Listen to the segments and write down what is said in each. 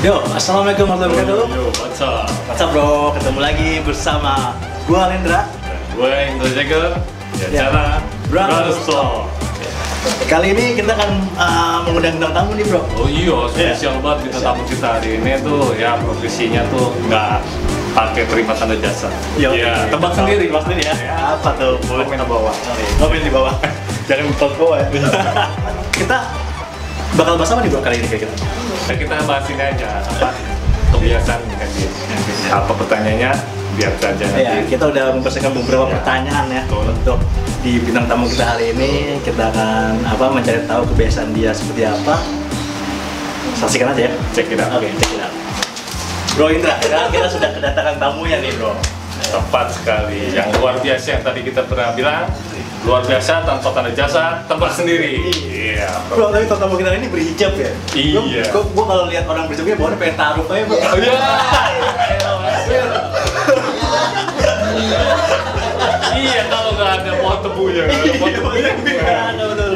Yo, assalamualaikum warahmatullahi wabarakatuh. Yo, what's up? What's up bro? Ketemu lagi bersama gua Lendra. Gue Indra Jagger. Ya. Acara Brothers Talk. Kali ini kita akan mengundang bintang tamu nih bro. Oh iya, spesial banget kita tamu kita hari ini tuh ya profesinya tuh nggak pakai terima tanda jasa. Yo, Ya, tebak sendiri ya. Apa tuh? Komen di bawah. Komen di bawah. Jangan lupa bawah ya. Kita bakal bahas apa nih bro kali ini kira-kira? Nah, kita bahas ini aja apa kebiasaan kan apa pertanyaannya biar saja Ya, nanti. kita udah mempersiapkan beberapa Ya. pertanyaan ya Betul. untuk di bintang tamu kita hari ini. Kita akan mencari tahu kebiasaan dia seperti apa. Saksikan aja ya. Cek it out. Oke, check it out. Bro Indra, kita sudah kedatangan tamunya nih bro. Tepat sekali, yang luar biasa yang tadi kita pernah bilang luar biasa tanpa tanda jasa, tempat sendiri. Iya. Bro, tapi tamu kita ini berhijab ya? Iya. Gua kalau lihat orang berhijabnya bawahnya pengen taruh aja bro. Oh iya. Iya, kalau nggak ada pohon tebunya. Ada betul.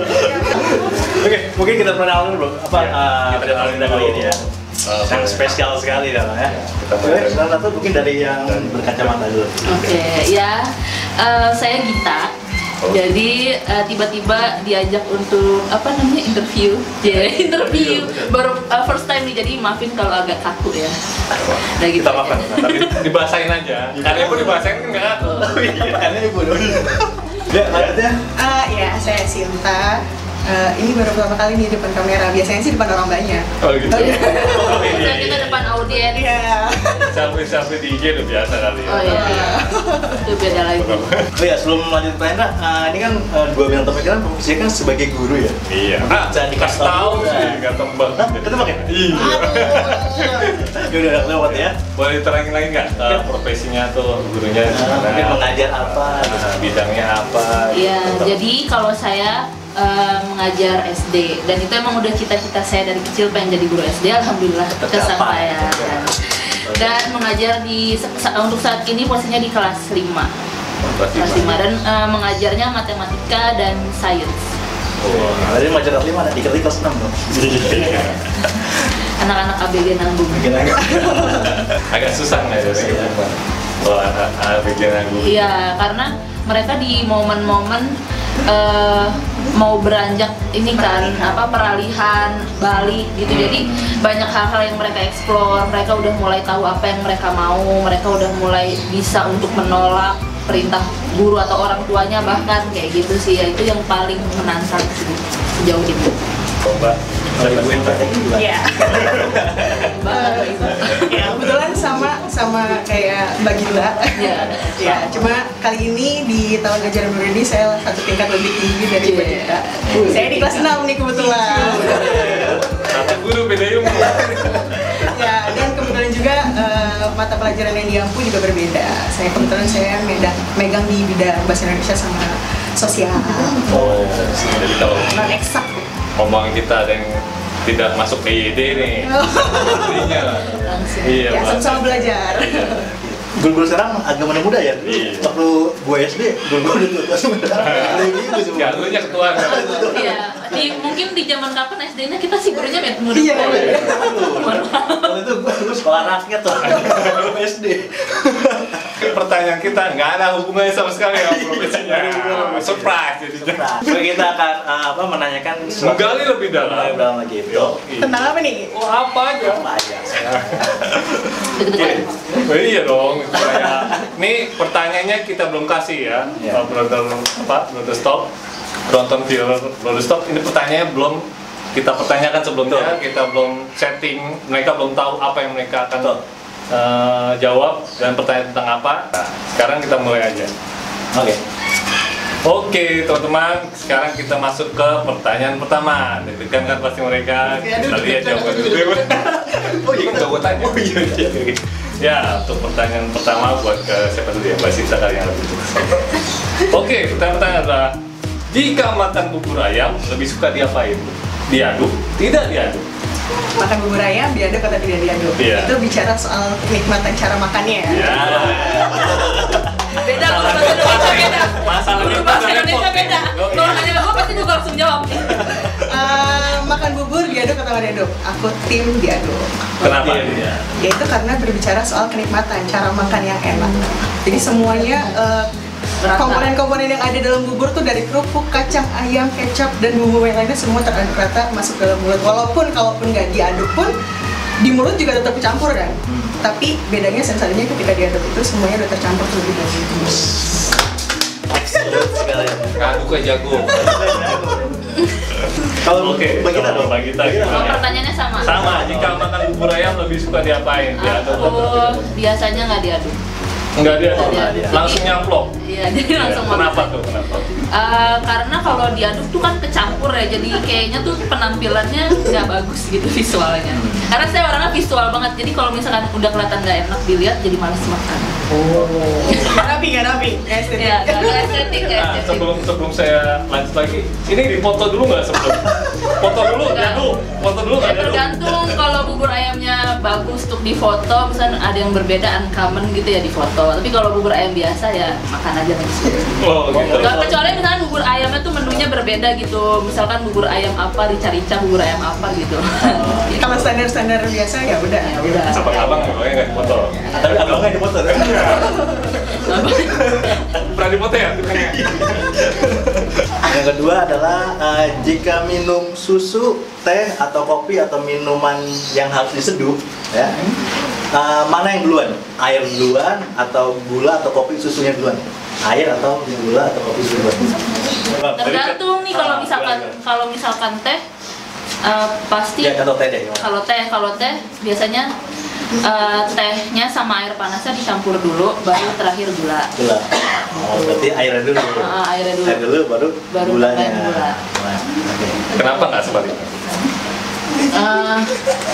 Oke, mungkin kita perkenalan dulu bro. Apa Ya, kita pada tamu kita kali ini ya? Sangat spesial sekali dah ya. Oke, salah satu mungkin dari yang berkacamata dulu. Oke, ya, saya Gita. Oh. Jadi tiba-tiba diajak untuk apa namanya interview, interview baru first time nih, jadi maafin kalau agak kaku ya. Nah, gitu Kita aja. makan, tapi dibahasain aja. Karena ibu dibahasain kan nggak ngaku. Makanya ibu dong. Ya, lanjutnya. Ya, saya Sinta. Ini baru pertama kali nih depan kamera. Biasanya sih depan orang banyak. Oh gitu. Tapi Misalnya kita depan audiens. Iya. selfie di IG udah biasa kali ya. Oh iya, itu beda lagi. Oh ya, sebelum lanjut pertanyaan, ini kan dua bintang tamu kita kan profesinya kan sebagai guru ya. Iya. Jangan dikasih tahu tahu sih, ya. nggak tembak. Hah? Ketebak ya? Iya. Ya udah lewat ya. Boleh diterangin lagi nggak profesinya tuh gurunya Mungkin mengajar apa? bidangnya apa? Iya, gitu. jadi kalau saya mengajar SD, dan itu emang udah cita-cita saya dari kecil pengen jadi guru SD. Alhamdulillah kesampaian. Dan mengajar untuk saat ini posisinya di kelas 5. Kelas 5 dan mengajarnya matematika dan sains. Oh, tadi mengajar kelas 5 ada di kelas 6 dong. Anak-anak ABG nanggung. Agak susah nggak ya sih? Kalau anak bikin aku. Iya, karena mereka di momen-momen mau beranjak ini kan peralihan balik gitu, jadi banyak hal-hal yang mereka eksplor, mereka udah mulai tahu apa yang mereka mau, mereka udah mulai bisa untuk menolak perintah guru atau orang tuanya bahkan kayak gitu sih ya. Itu yang paling menantang sih sejauh ini. Coba. Kalau ibu yang praktekin juga. Iya. Banget itu. Ya, kebetulan sama kayak Mbak Gila. Iya. Ya, cuma kali ini di tahun ajaran baru ini saya satu tingkat lebih tinggi dari Mbak Gita. Saya di kelas 6 nih kebetulan. Satu guru beda ilmu. Ya, dan kebetulan juga mata pelajaran yang diampu juga berbeda. Saya megang di bidang bahasa Indonesia sama sosial. Oh, jadi kalau Non eksak. ngomongin kita ada yang tidak masuk ke IED nih. Intinya. Langsung. Iya, Ya, Pak. sama-sama belajar. Guru-guru sekarang agak muda ya. Iya. Waktu gue SD, guru-guru itu kelas muda. Ada yang gitu semua. Nggak, lu nya ketua. Iya, mungkin di zaman kapan SD-nya kita sih gurunya muda. Iya. Waktu itu gue sekolah rakyat tuh. Belum SD. Pertanyaan kita nggak ada hubungannya sama sekali sama profesinya. Surprise jadinya. Nah, kita akan menanyakan Menggali lebih dalam. dalam lagi. Yo. Tentang apa nih? Oh, apa aja? Apa aja? Deg-degan. Oh, iya dong. Kayak nih pertanyaannya kita belum kasih ya. Iya. Belum stop. Penonton viewer belum stop. Ini pertanyaannya belum kita pertanyakan sebelumnya. Kita belum setting. Mereka belum tahu apa yang mereka akan Betul. jawab dan pertanyaan tentang apa. Nah, sekarang kita mulai aja. Oke. Oke teman-teman, sekarang kita masuk ke pertanyaan pertama. Deg-degan kan pasti mereka. Oke, aduh, Kita lihat deg-degan. jawabannya. Oh iya, kan gue tanya. Oh iya. Ya, untuk pertanyaan pertama buat ke siapa dulu ya? Mbak Sinta kali yang lebih sukses. Oke, pertanyaan adalah jika makan bubur ayam lebih suka diapain? Diaduk? Tidak diaduk. Makan bubur ayam diaduk atau tidak diaduk? Iya. Itu bicara soal kenikmatan cara makannya ya. Ya. Beda, kalau bahasa Indonesia beda. Masalahnya Kalau bahasa Indonesia beda. Kalau nanya gue pasti juga langsung jawab. Makan bubur diaduk atau sama diaduk. Aku tim diaduk. Kenapa? Yaitu karena berbicara soal kenikmatan, cara makan yang enak. Jadi semuanya komponen-komponen yang ada dalam bubur tuh dari kerupuk, kacang, ayam, kecap, dan bumbu yang lainnya semua teraduk rata masuk dalam mulut. Kalaupun nggak diaduk pun di mulut juga tetap campur kan. Tapi bedanya sensasinya ketika diaduk itu semuanya udah tercampur terlebih dahulu. Ngaduk ke jago. Kalau Oke, bagi kita dong, bagi kita bagi kita. Oh, pertanyaannya sama. Sama, jika makan bubur ayam lebih suka diapain? Diaduk Aku atau biasanya nggak diaduk. enggak dia? Nggak diaduk. Langsung nyamplok. Iya, jadi langsung makan. Kenapa tuh? Kenapa? Karena kalau diaduk tuh kan kecampur ya, jadi kayaknya tuh penampilannya nggak bagus gitu visualnya. Karena saya orangnya visual banget, jadi kalau misalkan udah kelihatan nggak enak dilihat, jadi malas makan. Nggak rapi, nggak estetik. Ya, nggak estetik, nggak Nah, estetik. sebelum saya lanjut lagi, ini dipoto dulu nggak sebelum? Foto dulu, diaduk. Foto dulu Ya, nggak diaduk? tergantung kalau bubur ayamnya bagus untuk difoto, misalnya ada yang berbeda uncommon gitu ya difoto. Tapi kalau bubur ayam biasa ya makan aja langsung. Oh gitu. Nggak, kecuali misalnya bubur ayamnya tuh menunya berbeda gitu. Misalkan bubur ayam apa, rica-rica bubur ayam apa gitu. Kalau standar biasa ya udah. Ya udah. Abang nggak foto. Tapi abang nggak dipoto kan? Pernah dipoto ya? Yang kedua adalah jika minum susu, teh atau kopi atau minuman yang harus diseduh, ya, mana yang duluan? Air duluan atau gula atau kopi susunya duluan? Air atau gula atau kopi susu duluan? Tergantung nih kalau misalkan teh pasti Ya, atau teh deh. kalau teh biasanya tehnya sama air panasnya dicampur dulu, baru terakhir gula. Gula. Oh, berarti airnya dulu. Airnya dulu. Air dulu baru gulanya. tambahin gula. Nah, oke. Kenapa nggak sebaliknya?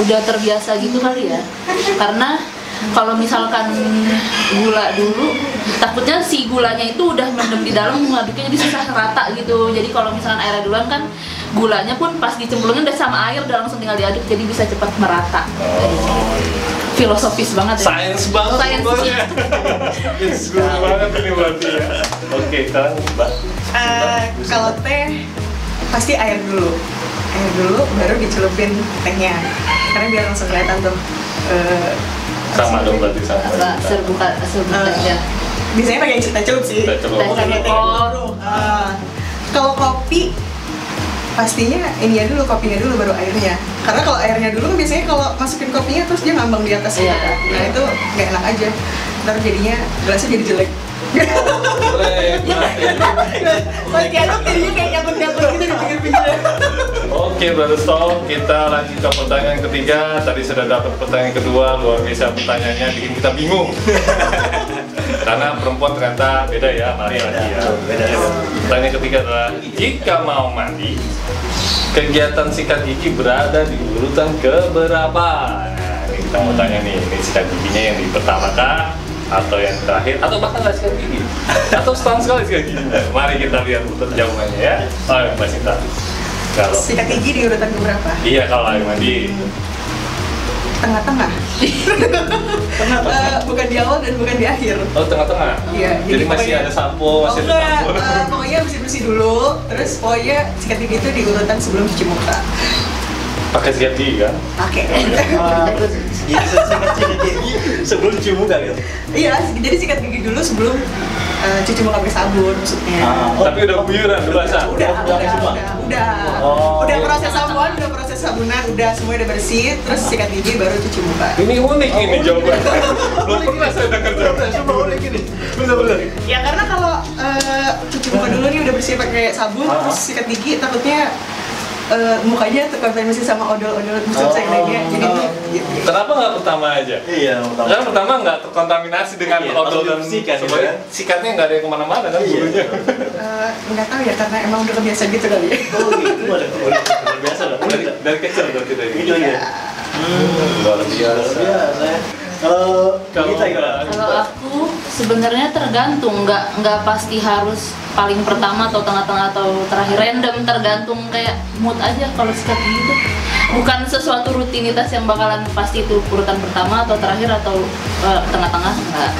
Udah terbiasa gitu kali ya, karena kalau misalkan gula dulu, takutnya si gulanya itu udah mendem di dalam, ngaduknya jadi susah rata gitu. Jadi kalau misalkan airnya duluan kan, gulanya pun pas dicemplungin udah sama air, udah langsung tinggal diaduk, jadi bisa cepat merata. Filosofis banget ya. Sains banget Sains. pokoknya. School banget ini berarti ya. Oke, sekarang Mbak. Kalau teh pasti air dulu, baru dicelupin tehnya, karena biar langsung kelihatan tuh. Sama dong berarti sama. Serbu tehnya. Biasanya pakai teh celup sih, Teh celup. bukan teh baru. Kalau kopi pastinya ini ya dulu, kopinya dulu baru airnya. Karena kalau airnya dulu kan biasanya kalau masukin kopinya terus dia ngambang di atas gitu Iya. kan. Nah itu nggak enak aja. Ntar jadinya gelasnya jadi jelek. Pas diaduk jadinya kayak nyangkut-nyangkut gitu di pinggir-pinggirnya. Oke, Brother Stone, kita lanjut ke pertanyaan ketiga. Tadi sudah dapat pertanyaan kedua, luar biasa pertanyaannya, bikin kita bingung. Karena perempuan ternyata beda ya, sama laki-laki ya. Beda. Pertanyaan ketiga adalah, jika mau mandi, kegiatan sikat gigi berada di urutan keberapa? Nah, ini kita mau tanya nih, ini sikat giginya yang di pertama kah? Atau yang terakhir? Atau bahkan nggak sikat gigi? Atau setahun sekali sikat gigi? Mari kita lihat urutan jawabannya ya. Oh, Mbak Sinta. Kalau Sikat gigi di urutan keberapa? iya, kalau air mandi Tengah-tengah. Bukan di awal dan bukan di akhir. oh tengah-tengah. Iya, Jadi masih pokoknya- ada sampo, masih ada enggak, sabun. pokoknya bersih-bersih dulu, terus pokoknya sikat gigi itu di urutan sebelum cuci muka. Pakai sikat gigi kan? Pakai. Sikat gigi sebelum cuci muka gitu. Iya, jadi sikat gigi dulu sebelum cuci muka pakai sabun maksudnya. Tapi udah guyuran, udah basah. Oh, Udah iya. proses sabun, udah proses sabunan, udah semua udah bersih, terus sikat gigi baru cuci muka. Ini unik ini jawabannya. Belum pernah saya dengar jawabannya. Coba udah gini. Bener-bener. Ya karena kalau cuci muka dulu nih udah bersih pakai sabun, terus sikat gigi takutnya mukanya terkontaminasi sama odol-odol busuk yang lainnya. Jadi gitu. Kenapa nggak pertama aja? Iya, Karena pertama nggak terkontaminasi dengan Iya, odol langsung dan dibersihkan, semuanya. ya kan? Sikatnya nggak ada yang kemana-mana kan Iya. bulunya. Nggak tahu ya karena emang udah kebiasaan gitu kali ya. Oh gitu, udah biasa lah. Dari kecil berarti dari Gitu aja. luar biasa. Biasa. Kalau Kalau kita gimana? Kalau aku sebenarnya tergantung, nggak pasti harus paling pertama atau tengah-tengah atau terakhir, random, tergantung kayak mood aja kalau sikat gigi itu. Bukan sesuatu rutinitas yang bakalan pasti itu urutan pertama atau terakhir atau tengah-tengah, enggak.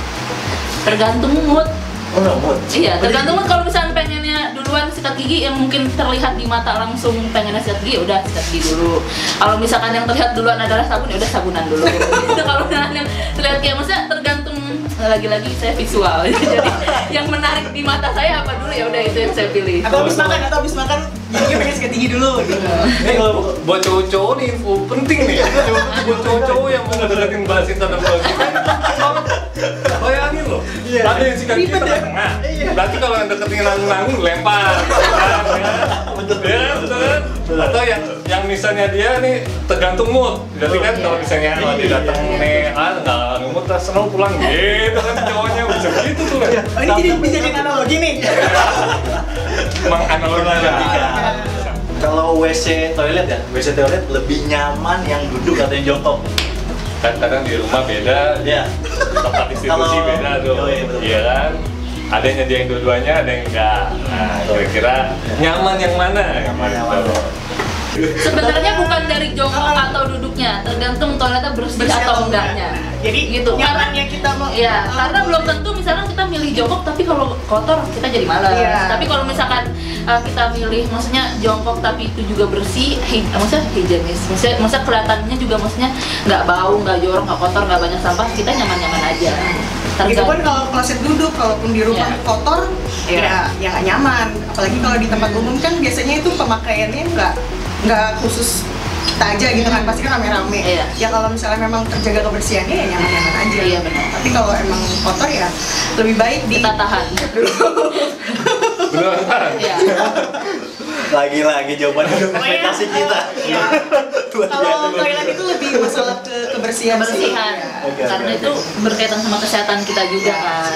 Tergantung mood. Oh, nggak mood. Iya, tergantung kalau misalnya pengennya duluan sikat gigi yang mungkin terlihat di mata langsung pengennya sikat gigi, udah sikat gigi dulu. Kalau misalkan yang terlihat duluan adalah sabun, ya udah sabunan dulu. Itu kalau misalkan yang terlihat kayak maksudnya tergantung, lagi-lagi saya visual. Jadi yang menarik di mata saya apa dulu, ya udah itu yang saya pilih. Atau habis makan giginya pengen sikat gigi dulu gitu. Ini kalau buat cowok-cowok nih info penting nih. Buat cowok-cowok yang mau ngedeketin Mbak Sinta dan Mbak Sinta, bayangin loh. Iya. Ada yang sikat gigi tengah-tengah. Berarti kalau yang deketin nanggung lempar. Betul. Ya, betul. Atau yang misalnya dia nih tergantung mood. Jadi kan kalau misalnya dia datang nih, nggak mood, seneng pulang gitu kan cowoknya bisa gitu tuh. Oh, ini jadi dijadiin analogi nih. Menganalogikan. Kalau WC toilet ya, WC toilet lebih nyaman yang duduk atau yang jongkok? Kadang-kadang di rumah beda, Ya. tempat distribusi Kalau- beda tuh, Oh, iya, betul. iya kan? Ada yang nyediain dua-duanya, ada yang enggak. Nah, kira-kira nyaman yang mana? Nyaman yang Gitu. mana? Sebenarnya bukan dari jongkok atau duduknya, tergantung toiletnya bersih atau enggaknya. Jadi Gitu. nyamannya kita mau. Iya, karena belum tentu misalnya kita milih jongkok tapi kalau kotor kita jadi malas. Iya. Tapi kalau misalkan kita milih maksudnya jongkok tapi itu juga bersih, maksudnya higienis. Maksudnya kelihatannya juga maksudnya nggak bau, nggak jorok, nggak kotor, nggak banyak sampah, kita nyaman-nyaman aja. Itu pun kalau kloset duduk, kalaupun di rumah Iya. kotor, Iya. ya nggak nyaman. Apalagi kalau di tempat umum kan biasanya itu pemakaiannya nggak khusus kita aja gitu kan, pasti kan rame-rame. Iya. Ya kalau misalnya memang terjaga kebersihannya ya nyaman-nyaman aja. Iya, benar. Tapi kalau emang kotor ya lebih baik kita tahan. Beneran? Iya. Lagi-lagi jawaban ekspektasi kita. Iya. Luar Kalau biasa. toilet itu lebih masalah kebersihan sih. Kebersihan. Iya. Oke, Karena oke, itu oke. berkaitan sama kesehatan kita juga kan.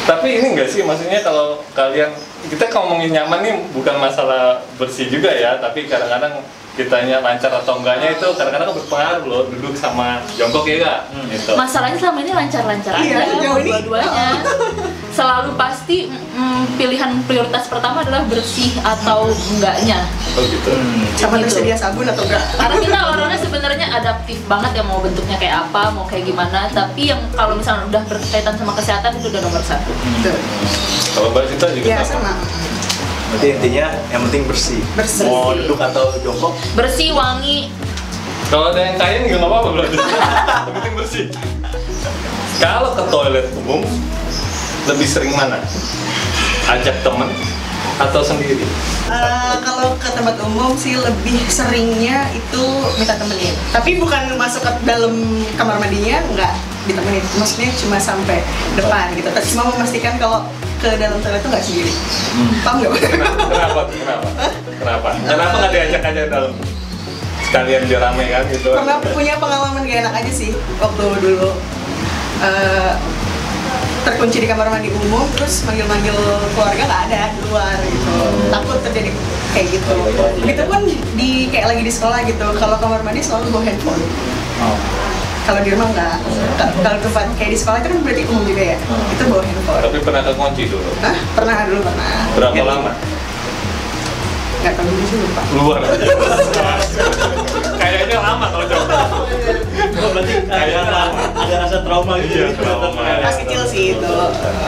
Tapi ini enggak sih, maksudnya kalau kalian, kita ngomongin nyaman nih bukan masalah bersih juga ya, tapi kadang-kadang kitanya lancar atau enggaknya itu kadang-kadang berpengaruh loh, duduk sama jongkok ya enggak? Gitu. Masalahnya selama ini lancar-lancar Iya, aja sejauh ini. dua-duanya. Selalu pasti pilihan prioritas pertama adalah bersih atau enggaknya. Oh gitu. Sama Gitu. tersedia sabun atau enggak? Karena kita orangnya sebenarnya adaptif banget ya, mau bentuknya kayak apa, mau kayak gimana. Tapi yang kalau misalnya udah berkaitan sama kesehatan itu udah nomor satu. Kalau Mbak Sinta juga Ya sama. Berarti intinya yang penting bersih. Bersih. Mau duduk atau jongkok, Bersih, wangi. Kalau ada yang kain juga nggak apa-apa berarti. Yang penting bersih. Kalau ke toilet umum lebih sering mana? Ajak teman atau sendiri? Kalau ke tempat umum sih lebih seringnya itu minta temenin. Tapi bukan masuk ke dalam kamar mandinya, nggak ditemenin. Maksudnya cuma sampai depan gitu. Tapi cuma memastikan kalau ke dalam toilet itu nggak sendiri. Paham nggak? Kenapa? Kenapa nggak diajak aja dalam? Sekalian biar rame kan gitu. Pernah punya pengalaman gak enak aja sih waktu dulu terkunci di kamar mandi umum, terus manggil-manggil keluarga nggak ada di luar gitu. Takut terjadi kayak gitu. Begitupun di kayak lagi di sekolah gitu. Kalau kamar mandi selalu bawa handphone. Kalau di rumah nggak. Kalau tempat kayak di sekolah itu kan berarti umum juga ya. Itu bawa handphone. Tapi pernah kekunci dulu. Hah? Pernah dulu pernah. Berapa lama? Nggak tahu dulu sih lupa. Luar. Kayaknya lama kalau jauh. oh, berarti ada rasa trauma gitu. Iya, trauma. Pas kecil sih itu.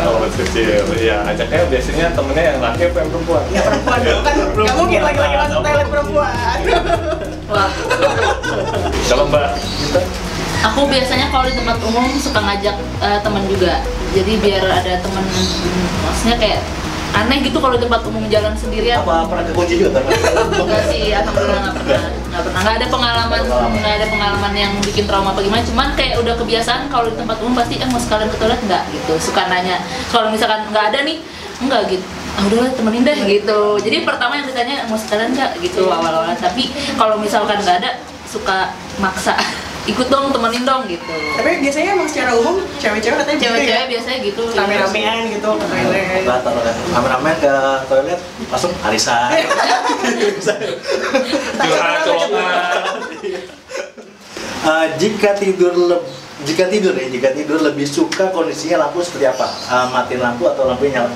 Oh, masih kecil. Iya, ajaknya biasanya temennya yang laki apa yang perempuan? Ya perempuan dulu kan nggak mungkin lagi-lagi masuk toilet perempuan. Wah. Kalau Mbak kita Aku biasanya kalau di tempat umum suka ngajak teman juga. Jadi biar ada teman, maksudnya kayak aneh gitu kalau di tempat umum jalan sendirian. Apa pernah kekunci juga kan? Enggak sih, alhamdulillah nggak ada pengalaman yang bikin trauma apa gimana. Cuman kayak udah kebiasaan kalau di tempat umum pasti mau sekalian ke toilet nggak gitu. Suka nanya. Kalau misalkan nggak ada nih, enggak gitu. Udahlah temenin deh gitu. Jadi pertama yang ditanya mau sekalian nggak gitu awal-awal. Tapi kalau misalkan nggak ada, suka maksa. Ikut dong, temenin dong gitu. Tapi biasanya emang secara umum cewek-cewek katanya gitu Cewek-cewek ya? biasanya gitu. Rame-ramean gitu ke toilet. Rata kan. Rame-rame ke toilet, langsung arisan. curhat. Jika tidur lebih suka kondisinya lampu seperti apa? Matiin lampu atau lampunya nyala?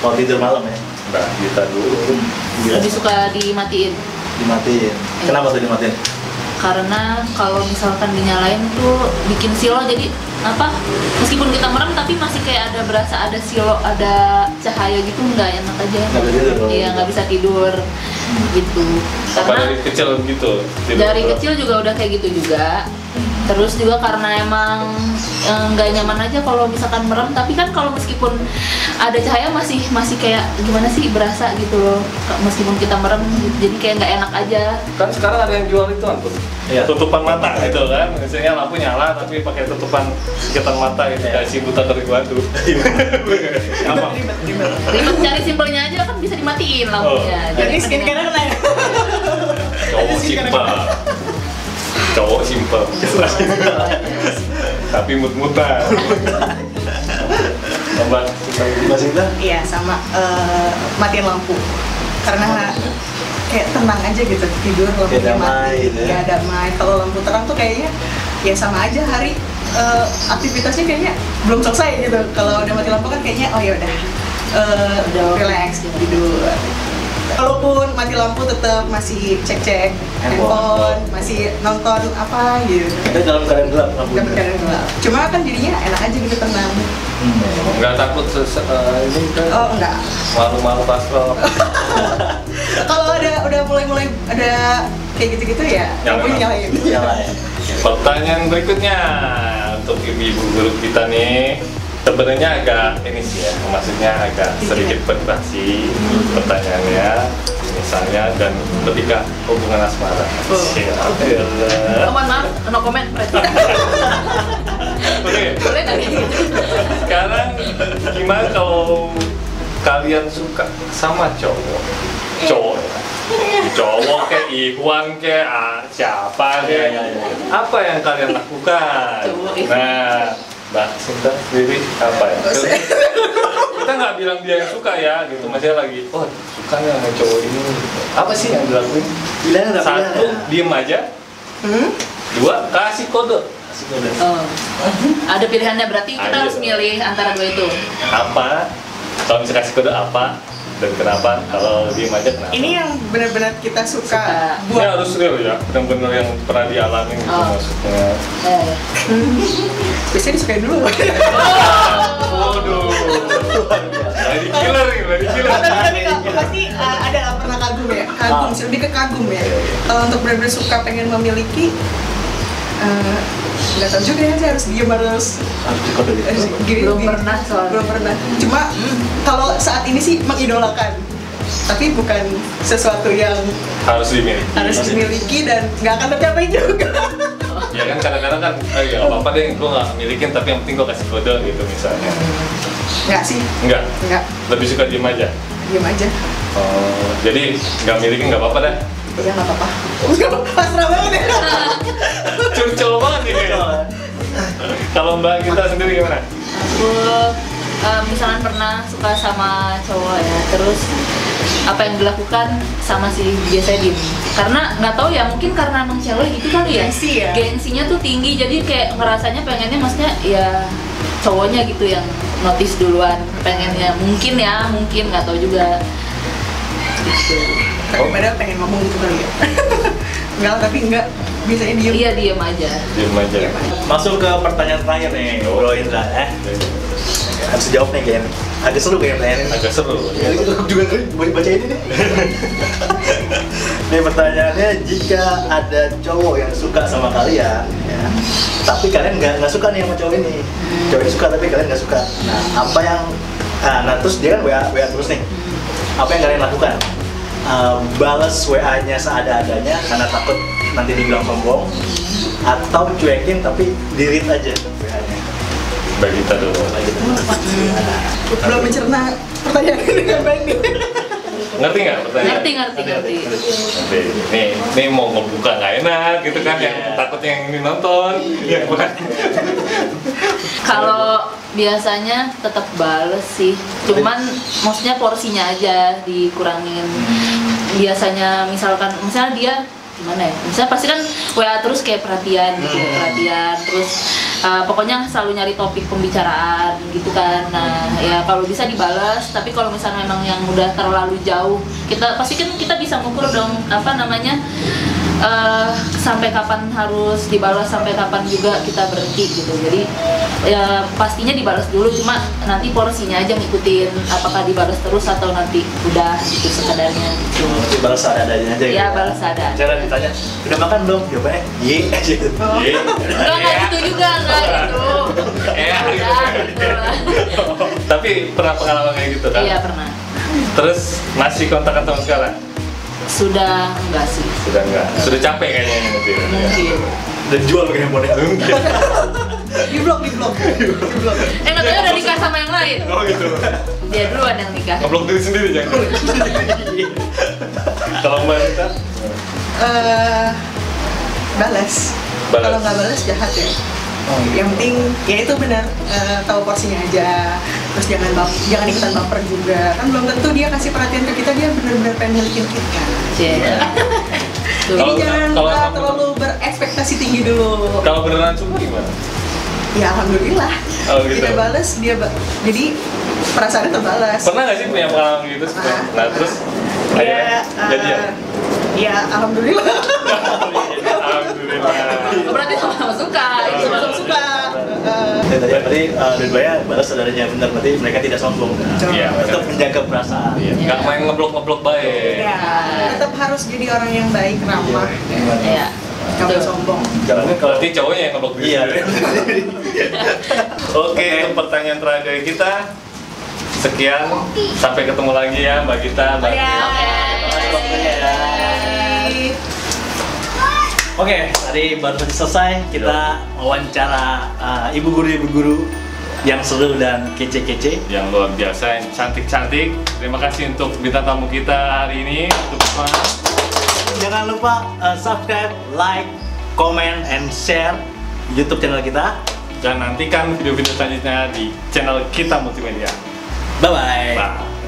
Kalau tidur malam ya, Mbak kita dulu. Lebih suka dimatiin. dimatiin. Kenapa tuh dimatiin? karena kalau misalkan dinyalain tuh bikin silau, jadi apa, meskipun kita merem tapi masih kayak ada berasa ada silau, ada cahaya gitu, nggak enak aja. Nggak bisa tidur. Iya, nggak bisa tidur gitu. Apa Karena dari kecil gitu? dari kecil juga udah kayak gitu juga. Terus juga karena emang nggak nyaman aja kalau misalkan merem, tapi kan kalau meskipun ada cahaya masih kayak gimana sih, berasa gitu loh meskipun kita merem, jadi kayak nggak enak aja. Kan sekarang ada yang jual itu Antun, Iya. tutupan mata itu kan, misalnya lampu nyala tapi pakai tutupan sekitar mata itu, kayak si buta tarik batu. Apa? Ribet, cari simpelnya aja kan bisa dimatiin lampunya. Jadi skincare kena ya. Cowok simpel, cowok simpel, tapi mut-mutan. Mbak, Mas Intan? Iya, sama matiin lampu. Karena kayak tenang aja gitu, tidur lampunya Kayak damai mati. gitu ya? Ya damai. Kalau lampu terang tuh kayaknya ya sama aja hari aktivitasnya kayaknya belum selesai gitu. Kalau udah mati lampu kan kayaknya oh ya udah relax tidur. Walaupun mati lampu tetap masih cek-cek handphone, masih nonton apa gitu. Kita dalam keadaan gelap lampunya. Dapat keadaan gelap. Cuma kan jadinya enak aja gitu, tenang. nggak takut ini kan Oh enggak. malu-malu pastrol. Kalau udah mulai ada kayak gitu-gitu ya lampunya nyalain. Nyala ya. Pertanyaan berikutnya untuk ibu-ibu guru kita nih, sebenarnya agak ini sih ya, maksudnya agak sedikit berbasi pertanyaannya, misalnya, dan lebih ke hubungan asmara. Ya, Oh, mohon maaf, no comment. Oke, Boleh nggak kayak gitu? sekarang gimana kalau kalian suka sama cowok? Cowok kayak Ikhwan kayak siapa kayak apa yang kalian lakukan? Cowok Ikhwan. Nah, Mbak Sinta sendiri apa ya? Kita nggak bilang dia yang suka ya, gitu. Masih lagi, oh suka nih sama cowok ini. Apa sih yang dilakuin? Pilihan udah Satu, diem aja. Dua, kasih kode. Oh. Ada pilihannya, berarti kita Ada. harus milih antara dua itu. Apa? Kalau misalnya kasih kode apa? Dan kenapa? Kalau diem aja kenapa? Ini yang benar-benar kita suka Suka. Ini buat. harus real ya, benar-benar yang pernah dialami gitu Oh. maksudnya. Biasanya disukain dulu. Waduh, lagi killer nih, lagi killer. Tapi kalau pasti ada lah pernah kagum ya, kagum sih, lebih ke kagum ya. Kalau untuk benar-benar suka pengen memiliki, nggak tahu juga ya, saya harus diem, harus dikode gitu. Belum pernah soalnya. belum pernah. Cuma kalau saat ini sih mengidolakan, tapi bukan sesuatu yang Harus dimiliki. harus dimiliki dan nggak akan tercapai juga. Ya kan kadang-kadang kan, ya nggak apa-apa deh, gue nggak milikin, tapi yang penting gue kasih kode gitu misalnya. Nggak sih, Enggak, nggak, lebih suka diem aja. diem aja. Oh, jadi nggak milikin nggak apa-apa dah. Ya nggak apa-apa. Pasrah banget ya. Curcol banget nih kayaknya. Kalau Mbak kita sendiri gimana? Aku misalkan pernah suka sama cowok ya, terus apa yang dilakukan sama si biasanya diem, karena nggak tahu ya, mungkin karena emang cewek gitu kali ya, Gengsi ya? gengsinya tuh tinggi, jadi kayak ngerasanya pengennya, maksudnya ya cowoknya gitu yang notice duluan, pengennya mungkin nggak tahu juga gitu. Daripada pengen ngomong gitu kali ya. Enggak, tapi enggak, biasanya diem. Iya, diem aja. Diem aja. Masuk ke pertanyaan terakhir nih, Bro Indra. Harus jawab nih kayaknya. Agak seru kayaknya pertanyaan ini. Agak seru. Ya, aku juga baca ini nih. Ini pertanyaannya, jika ada cowok yang suka sama kalian, ya, tapi kalian nggak suka nih sama cowok ini, cowok ini suka tapi kalian nggak suka. Nah, apa yang, nah terus dia kan WA terus nih. Apa yang kalian lakukan? Balas WA-nya seada-adanya karena takut nanti dibilang sombong, atau cuekin tapi delete aja WA-nya. Bagi kita dulu. Belum mencerna pertanyaan ini dengan baik nih. Ngerti nggak pertanyaan? Ngerti. Nih mau ngebuka nggak enak gitu kan, yang takutnya yang ini nonton. Iya bukan? Kalau biasanya tetap bales sih, cuman maksudnya porsinya aja dikurangin. Biasanya misalnya dia gimana ya, misalnya pasti kan WA terus kayak perhatian gitu, perhatian terus pokoknya selalu nyari topik pembicaraan gitu kan. Nah ya kalau bisa dibalas, tapi kalau misalnya memang yang udah terlalu jauh, kita pasti kan kita bisa ngukur dong apa namanya, sampai kapan harus dibalas, sampai kapan juga kita berhenti gitu. Jadi ya pastinya dibalas dulu, cuma nanti porsinya aja ngikutin apakah dibalas terus atau nanti udah gitu sekedarnya gitu. Nanti balas seadanya aja. Ya balas ada. Cara ditanya, udah makan belum? Jawabannya, ye aja. Ye. Enggak gitu juga, enggak gitu. Iya, Ya, gitu lah. Tapi pernah pengalaman kayak gitu kan? Iya pernah. Terus masih kontak sama sekarang? Sudah enggak sih? Sudah enggak? Sudah capek kayaknya ini nanti. Mungkin. Dan jual pakai handphonenya. Di blok. Katanya udah nikah sama yang lain. Oh gitu. Dia duluan yang nikah. Ngeblok diri sendiri jangan. Kalau Mbak Rita? Balas. Balas. Kalau nggak balas jahat ya. Yang penting ya itu benar, tahu porsinya aja. Terus jangan ikutan baper juga. Kan belum tentu dia kasih perhatian ke kita, dia benar-benar pengen milikin kita. Iya. Tuh. Jadi Kalau- jangan kalau- terlalu berekspektasi tinggi dulu. Kalau beneran suka gimana? Ya alhamdulillah. Oh, gitu. Kita balas, jadi perasaannya terbalas. Pernah nggak sih punya pengalaman gitu? Nah terus akhirnya jadi ya? Ya alhamdulillah. Alhamdulillah. Berarti sama-sama suka. Itu Sama-sama suka. Dan tadi dua-duanya balas saudaranya benar, berarti mereka tidak sombong. Iya, Tetap menjaga perasaan. Iya. Nggak main ngeblok baik. Ya, tetap harus jadi orang yang baik, ramah. Iya. Gak boleh sombong. Jangan kalau Berarti cowoknya yang ngeblok diri iya. sendiri. Oke, untuk pertanyaan terakhir dari kita. Sekian, sampai ketemu lagi ya Mbak Gita, Mbak Oke, tadi baru saja selesai kita wawancara ibu guru yang seru dan kece-kece. yang luar biasa, yang cantik-cantik. Terima kasih untuk bintang tamu kita hari ini. Untuk semua. Jangan lupa subscribe, like, comment, and share YouTube channel kita. Dan nantikan video-video selanjutnya di channel kita multimedia. Bye-bye. Bye.